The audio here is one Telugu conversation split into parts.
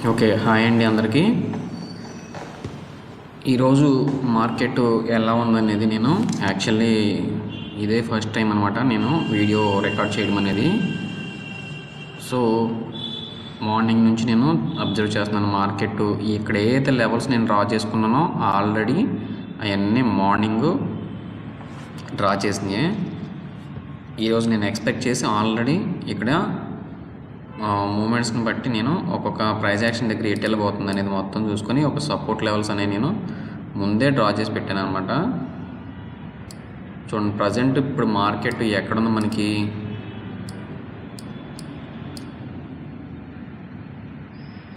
ఓకే, హాయ్ అండి అందరికీ. ఈరోజు మార్కెట్ ఎలా ఉందనేది నేను యాక్చువల్లీ ఇదే ఫస్ట్ టైం అనమాట నేను వీడియో రికార్డ్ చేయడం అనేది. సో మార్నింగ్ నుంచి నేను అబ్జర్వ్ చేస్తున్నాను మార్కెట్. ఇక్కడ ఏదైతే లెవెల్స్ నేను డ్రా చేసుకున్నానో ఆల్రెడీ అవన్నీ మార్నింగ్ డ్రా చేసినాయి. ఈరోజు నేను ఎక్స్పెక్ట్ చేసి ఆల్రెడీ ఇక్కడ మూమెంట్స్ని బట్టి నేను ఒక్కొక్క ప్రైస్ యాక్షన్ దగ్గర ఎటు వెళ్ళబోతుంది అనేది మొత్తం చూసుకొని ఒక సపోర్ట్ లెవెల్స్ అనేవి నేను ముందే డ్రా చేసి పెట్టాను అనమాట. చూడండి ప్రజెంట్ ఇప్పుడు మార్కెట్ ఎక్కడుందో మనకి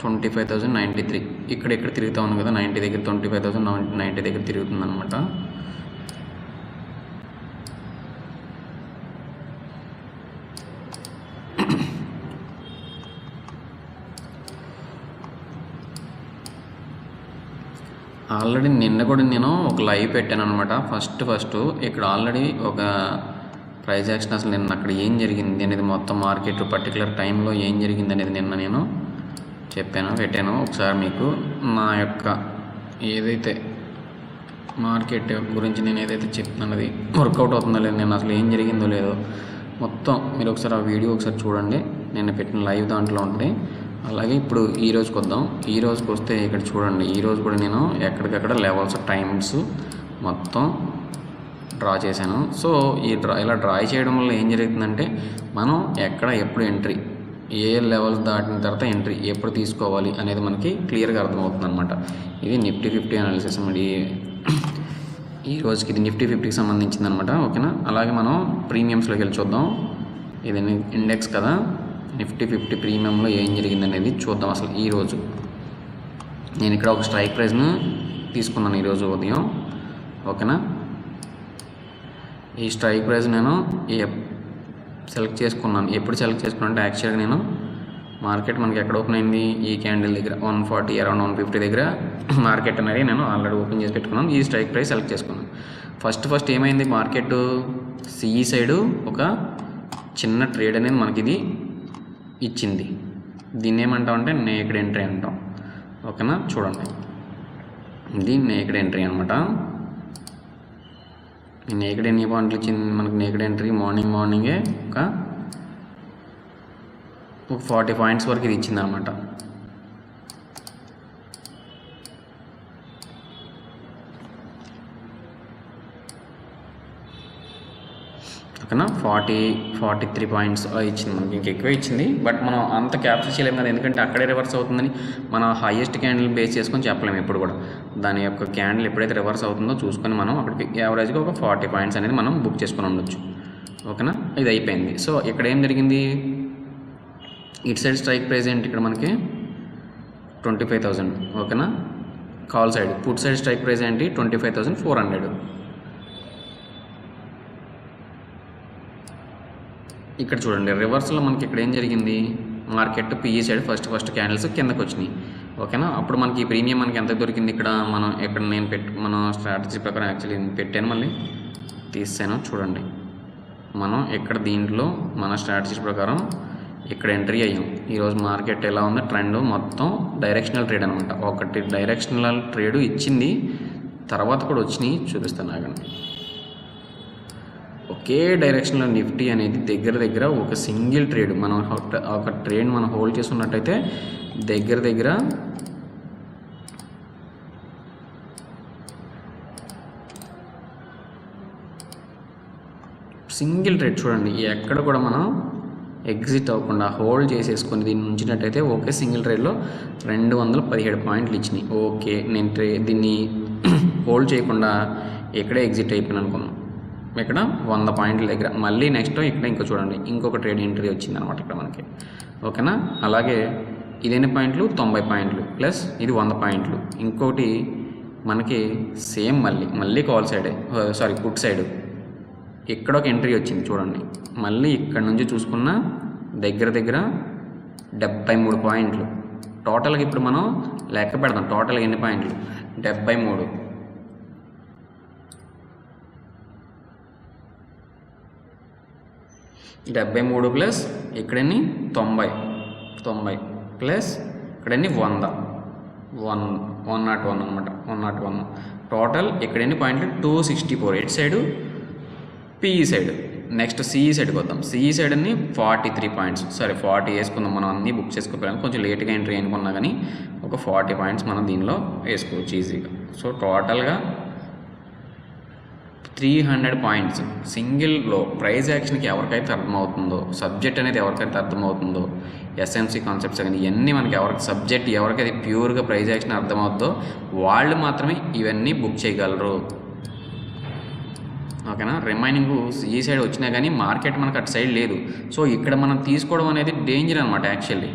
25,093 ఇక్కడ తిరుగుతూ ఉంది కదా, 90 దగ్గర 25,090 దగ్గర తిరుగుతుంది అనమాట. ఆల్రెడీ నిన్న కూడా నేను ఒక లైవ్ పెట్టాను అనమాట. ఫస్ట్ ఇక్కడ ఆల్రెడీ ఒక ప్రైస్ యాక్షన్ అసలు నిన్న అక్కడ ఏం జరిగింది అనేది మొత్తం మార్కెట్ పర్టికులర్ టైంలో ఏం జరిగింది అనేది నిన్న నేను పెట్టాను. ఒకసారి మీకు నా యొక్క ఏదైతే మార్కెట్ గురించి నేను ఏదైతే చెప్తున్నది వర్కౌట్ అవుతుందో లేదో, నేను అసలు ఏం జరిగిందో లేదో మొత్తం మీరు ఒకసారి ఆ వీడియో ఒకసారి చూడండి. నేను పెట్టిన లైవ్ దాంట్లో ఉంటుంది. అలాగే ఇప్పుడు ఈ రోజుకి వద్దాం. ఈ రోజుకి వస్తే ఇక్కడ చూడండి, ఈరోజు కూడా నేను ఎక్కడికక్కడ లెవెల్స్ టైమ్స్ మొత్తం డ్రా చేశాను. సో ఇలా డ్రా చేయడం వల్ల ఏం జరుగుతుందంటే మనం ఎప్పుడు ఎంట్రీ, ఏ లెవెల్స్ దాటిన తర్వాత ఎంట్రీ ఎప్పుడు తీసుకోవాలి అనేది మనకి క్లియర్గా అర్థమవుతుంది అనమాట. ఇది నిఫ్టీ 50 అనాలిసిస్ అండి. ఈ రోజుకి ఇది నిఫ్టీ 50కి సంబంధించింది అనమాట. ఓకేనా. అలాగే మనం ప్రీమియమ్స్లోకి వెళ్ళి చూద్దాం. ఇది ఇండెక్స్ కదా, నిఫ్టీ 50 ప్రీమియంలో ఏం జరిగింది అనేది చూద్దాం. అసలు ఈరోజు నేను ఇక్కడ ఒక స్ట్రైక్ ప్రైస్ను తీసుకున్నాను ఈరోజు ఉదయం. ఓకేనా. ఈ స్ట్రైక్ ప్రైస్ నేను సెలెక్ట్ చేసుకున్నాను. ఎప్పుడు సెలెక్ట్ చేసుకున్నాను అంటే యాక్చువల్గా నేను మార్కెట్ మనకి ఎక్కడ ఓపెన్ అయింది, ఈ క్యాండిల్ దగ్గర 140 అరౌండ్ 150 దగ్గర మార్కెట్ అనేది నేను ఆల్రెడీ ఓపెన్ చేసి పెట్టుకున్నాను. ఈ స్ట్రైక్ ప్రైస్ సెలెక్ట్ చేసుకున్నాను. ఫస్ట్ ఏమైంది, మార్కెట్ సిఈ సైడు ఒక చిన్న ట్రేడ్ అనేది మనకి ఇది ఇచ్చింది. దీన్ని ఏమంటాం అంటే నేకెడ్ ఎంట్రీ అంటాం. ఓకేనా. చూడండి, ఇది నేకెడ్ ఎంట్రీ అనమాట. నేకెడ్ ఎన్ని పాయింట్లు ఇచ్చింది మనకి నేకెడ్ ఎంట్రీ మార్నింగే ఒక 40 పాయింట్స్ వరకు ఇది ఇచ్చింది అనమాట. ఓకేనా. 43 పాయింట్స్ ఇచ్చింది మనకి, ఇంకెక్కువ ఇచ్చింది. బట్ మనం అంత క్యాప్చర్ చేయలేము కదా, ఎందుకంటే అక్కడే రివర్స్ అవుతుందని మన హైయెస్ట్ క్యాండిల్ బేస్ చేసుకొని చెప్పలేము ఎప్పుడు కూడా. దాని యొక్క క్యాండిల్ ఎప్పుడైతే రివర్స్ అవుతుందో చూసుకొని మనం అక్కడికి యావరేజ్గా ఒక 40 పాయింట్స్ అనేది మనం బుక్ చేసుకొని ఉండొచ్చు. ఓకేనా. ఇది అయిపోయింది. సో ఇక్కడ ఏం జరిగింది, ఇటు సైడ్ స్ట్రైక్ ప్రైస్ ఏంటి ఇక్కడ మనకి 25,000. ఓకేనా. Call side put side strike price ఏంటి 25,400. ఇక్కడ చూడండి రివర్స్లో మనకి ఇక్కడ ఏం జరిగింది, market PE side first candles కిందకు వచ్చినాయి. ఓకేనా. అప్పుడు మనకి ప్రీమియం మనకి ఎంత దొరికింది ఇక్కడ నేను మన స్ట్రాటజీ ప్రకారం యాక్చువల్లీ పెట్టాను, మళ్ళీ తీసాను. చూడండి మనం ఇక్కడ దీంట్లో మన స్ట్రాటజీ ప్రకారం ఇక్కడ ఎంట్రీ అయ్యాం. ఈరోజు మార్కెట్ ఎలా ఉందో ట్రెండ్ మొత్తం డైరెక్షనల్ ట్రేడ్ అనమాట. ఒకటి డైరెక్షనల్ ట్రేడ్ ఇచ్చింది, తర్వాత కూడా వచ్చినాయి, చూపిస్తాను ఆగండి. ఒకే డైరెక్షన్లో నిఫ్టీ అనేది దగ్గర ఒక సింగిల్ ట్రేడ్ మనం ఒక ట్రేడ్ మనం హోల్డ్ చేసుకున్నట్టయితే దగ్గర సింగిల్ ట్రేడ్ చూడండి, ఎక్కడ కూడా మనం ఎగ్జిట్ అవ్వకుండా హోల్డ్ చేసేసుకొని దీన్ని ఉంచినట్టయితే ఓకే సింగిల్ ట్రేడ్లో 217 పాయింట్లు ఇచ్చినాయి. ఓకే నేను దీన్ని హోల్డ్ చేయకుండా ఇక్కడే ఎగ్జిట్ అయిపోయాను అనుకున్నాను. ఇక్కడ 100 పాయింట్ల దగ్గర మళ్ళీ నెక్స్ట్ ఇక్కడ ఇంకో చూడండి ఇంకొక ట్రేడ్ ఎంట్రీ వచ్చింది అనమాట ఇక్కడ మనకి. ఓకేనా. అలాగే ఇది ఎన్ని పాయింట్లు 90 పాయింట్లు ప్లస్ ఇది 100 పాయింట్లు. ఇంకోటి మనకి సేమ్ మళ్ళీ కాల్ సైడే పుట్ సైడ్ ఇక్కడ ఒక ఎంట్రీ వచ్చింది చూడండి. మళ్ళీ ఇక్కడ నుంచి చూసుకున్న దగ్గర 73 పాయింట్లు. టోటల్గా ఇప్పుడు మనం లెక్క పెడదాం, టోటల్గా ఎన్ని పాయింట్లు 73. 73 ప్లస్ ఇక్కడని 90 ప్లస్ ఇక్కడ ఎన్ని 101 అనమాట. 101 టోటల్. ఇక్కడ ఎన్ని పాయింట్లు 264 ఎటు side PE side. Next CE సైడ్కి వద్దాం. సిఈ సైడ్ అన్ని 43 పాయింట్స్. సరే 40 వేసుకుందాం. మనం అన్నీ బుక్ చేసుకోలేము, కొంచెం లేట్గా ఎంట్రీ అనుకున్నా కానీ ఒక 40 పాయింట్స్ మనం దీనిలో వేసుకోవచ్చు ఈజీగా. సో టోటల్గా 300 పాయింట్స్ సింగిల్లో. ప్రైజ్ యాక్షన్కి ఎవరికైతే అర్థమవుతుందో, సబ్జెక్ట్ అనేది ఎవరికైతే అర్థమవుతుందో, ఎస్ఎంసి కాన్సెప్ట్స్ కానీ ఇవన్నీ మనకి సబ్జెక్ట్ ఎవరికైతే ప్యూర్గా ప్రైజ్ యాక్షన్ అర్థమవుతుందో వాళ్ళు మాత్రమే ఇవన్నీ బుక్ చేయగలరు. ఓకేనా. రిమైనింగ్ ఈ సైడ్ వచ్చినా కానీ మార్కెట్ మనకు అటు సైడ్ లేదు. సో ఇక్కడ మనం తీసుకోవడం అనేది డేంజర్ అనమాట. యాక్చువల్లీ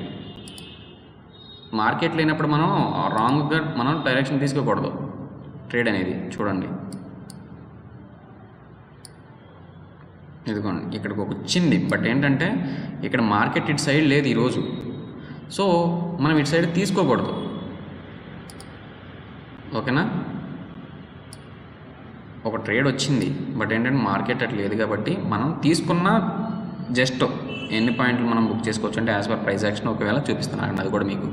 మార్కెట్ లేనప్పుడు మనం రాంగ్గా మనం డైరెక్షన్ తీసుకోకూడదు ట్రేడ్ అనేది. చూడండి ఇదిగోండి ఇక్కడికి వచ్చింది, బట్ ఏంటంటే ఇక్కడ మార్కెట్ ఇటు సైడ్ లేదు ఈరోజు. సో మనం ఇటు సైడ్ తీసుకోకూడదు. ఓకేనా. ఒక ట్రేడ్ వచ్చింది, బట్ ఏంటంటే మార్కెట్ అట్లా లేదు కాబట్టి మనం తీసుకున్న జస్ట్ ఎన్ని పాయింట్లు మనం బుక్ చేసుకోవచ్చు అంటే యాజ్ పర్ ప్రైస్ యాక్షన్ ఒకవేళ చూపిస్తున్నాను అది కూడా మీకు.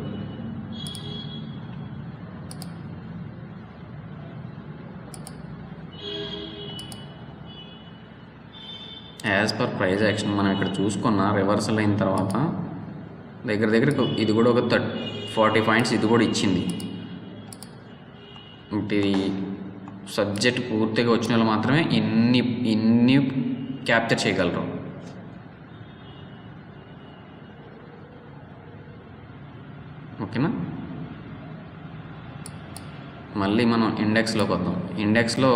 యాజ్ పర్ ప్రైస్ యాక్షన్ మనం ఇక్కడ చూసుకున్న రివర్సల్ అయిన తర్వాత దగ్గర ఇది కూడా ఒక 40 పాయింట్స్ ఇది కూడా ఇచ్చింది. ఇది సబ్జెక్ట్ పూర్తిగా వచ్చిన వాళ్ళు మాత్రమే ఇన్ని క్యాప్చర్ చేయగలరు. ఓకేనా. మళ్ళీ మనం ఇండెక్స్లోకి వద్దాం. ఇండెక్స్లో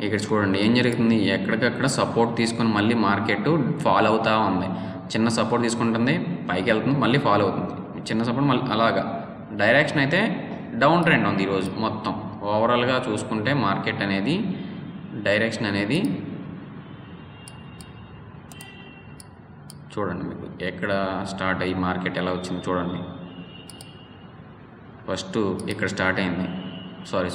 ఇక్కడ చూడండి ఏం జరుగుతుంది. ఎక్కడికక్కడ సపోర్ట్ తీసుకొని మళ్ళీ మార్కెట్ ఫాలో అవుతూ ఉంది. చిన్న సపోర్ట్ తీసుకుంటుంది, పైకి వెళ్తుంది, మళ్ళీ ఫాలో అవుతుంది. చిన్న సపోర్ట్ మళ్ళీ అలాగా. డైరెక్షన్ అయితే డౌన్ ట్రెండ్ ఉంది ఈరోజు మొత్తం. ఓవరాల్గా చూసుకుంటే మార్కెట్ అనేది డైరెక్షన్ అనేది చూడండి మీకు ఎక్కడ స్టార్ట్ అయ్యి మార్కెట్ ఎలా వచ్చింది చూడండి. ఫస్ట్ ఇక్కడ స్టార్ట్ అయింది, సారీ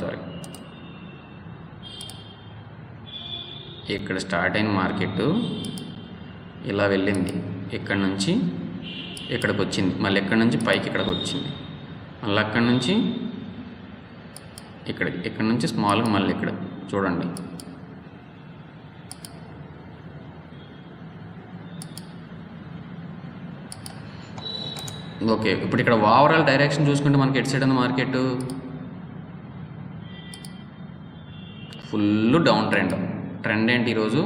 ఇక్కడ స్టార్ట్ అయిన మార్కెట్ ఇలా వెళ్ళింది. ఇక్కడ నుంచి ఇక్కడికి వచ్చింది, మళ్ళీ ఇక్కడ నుంచి పైకి ఇక్కడికి వచ్చింది, మళ్ళీ అక్కడి నుంచి ఇక్కడ నుంచి స్మాల్గా మళ్ళీ ఇక్కడ చూడండి. ఓకే. ఇప్పుడు ఇక్కడ ఓవరాల్ డైరెక్షన్ చూసుకుంటే మనకి ఎటు సైడ్ ఉంది market full down trend. Trend ఏంటి ఈరోజు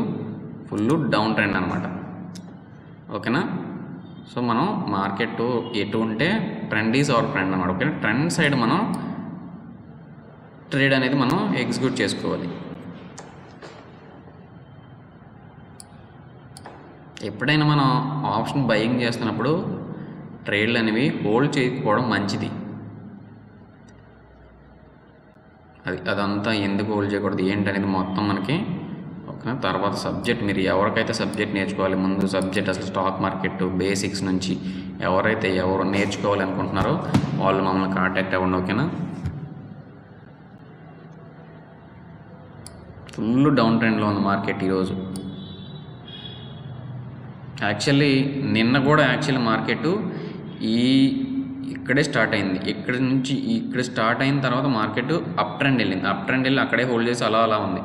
ఫుల్ డౌన్ ట్రెండ్ అనమాట. ఓకేనా. సో మనం మార్కెట్ ఎటు ఉంటే ట్రెండ్ ఈజ్ అవర్ ఫ్రెండ్ అనమాట. ఓకే. ట్రెండ్ సైడ్ మనం ట్రేడ్ అనేది మనం ఎగ్జిక్యూట్ చేసుకోవాలి. ఎప్పుడైనా మనం ఆప్షన్ బయింగ్ చేస్తున్నప్పుడు ట్రేడ్లు అనేవి హోల్డ్ చేయకపోవడం మంచిది. అదంతా ఎందుకు హోల్డ్ చేయకూడదు ఏంటనేది మొత్తం మనకి ఓకేనా. తర్వాత సబ్జెక్ట్ మీరు ఎవరికైతే సబ్జెక్ట్ నేర్చుకోవాలి ముందు సబ్జెక్ట్ అసలు స్టాక్ మార్కెట్ బేసిక్స్ నుంచి ఎవరు నేర్చుకోవాలి అనుకుంటున్నారో వాళ్ళు మమ్మల్ని కాంటాక్ట్ అవ్వండి. ఓకేనా. ఫుల్ డౌన్ ట్రెండ్లో ఉంది మార్కెట్ ఈరోజు. యాక్చువల్లీ నిన్న కూడా మార్కెట్ ఇక్కడే స్టార్ట్ అయింది. ఇక్కడ నుంచి ఇక్కడ స్టార్ట్ అయిన తర్వాత మార్కెట్ అప్ ట్రెండ్ వెళ్ళింది. అప్ ట్రెండ్ వెళ్ళి అక్కడే హోల్డ్ చేసి అలా ఉంది.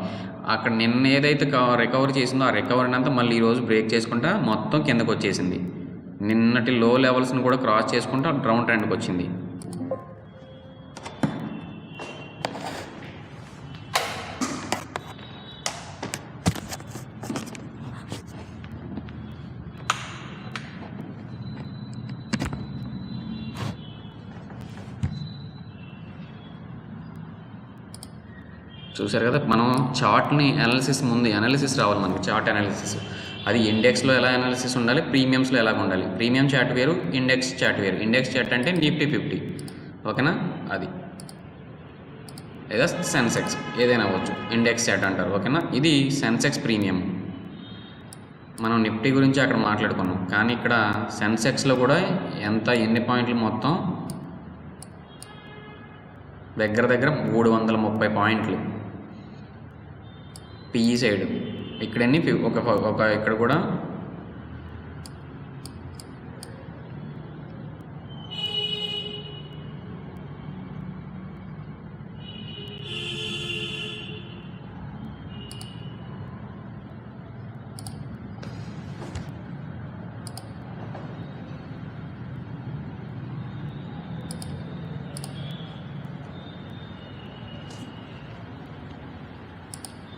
అక్కడ నిన్న ఏదైతే రికవరీ చేసిందో ఆ రికవరీని అంతా మళ్ళీ ఈరోజు బ్రేక్ చేసుకుంటా మొత్తం కిందకు వచ్చేసింది. నిన్నటి లో లెవెల్స్ని కూడా క్రాస్ చేసుకుంటా డౌన్ ట్రెండ్కి వచ్చింది. చూసారు కదా. మనం చార్ట్ని ముందు అనాలిసిస్ రావాలి మనకి. చార్ట్ అనాలిసిస్ అది ఇండెక్స్లో ఎలా అనాలిసిస్ ఉండాలి, ప్రీమియమ్స్లో ఎలాగ ఉండాలి. ప్రీమియం చార్ట్ వేరు, ఇండెక్స్ చార్ట్ వేరు. ఇండెక్స్ చార్ట్ అంటే నిఫ్టీ 50 ఓకేనా. అది లేదా సెన్సెక్స్ ఏదైనా అవ్వచ్చు, ఇండెక్స్ చార్ట్ అంటారు. ఓకేనా. ఇది సెన్సెక్స్ ప్రీమియం. మనం నిఫ్టీ గురించి అక్కడ మాట్లాడుకున్నాం, కానీ ఇక్కడ సెన్సెక్స్లో కూడా ఎన్ని పాయింట్లు మొత్తం దగ్గర 330 పాయింట్లు పిఈ సైడ్. ఇక్కడన్నీ ఒక ఇక్కడ కూడా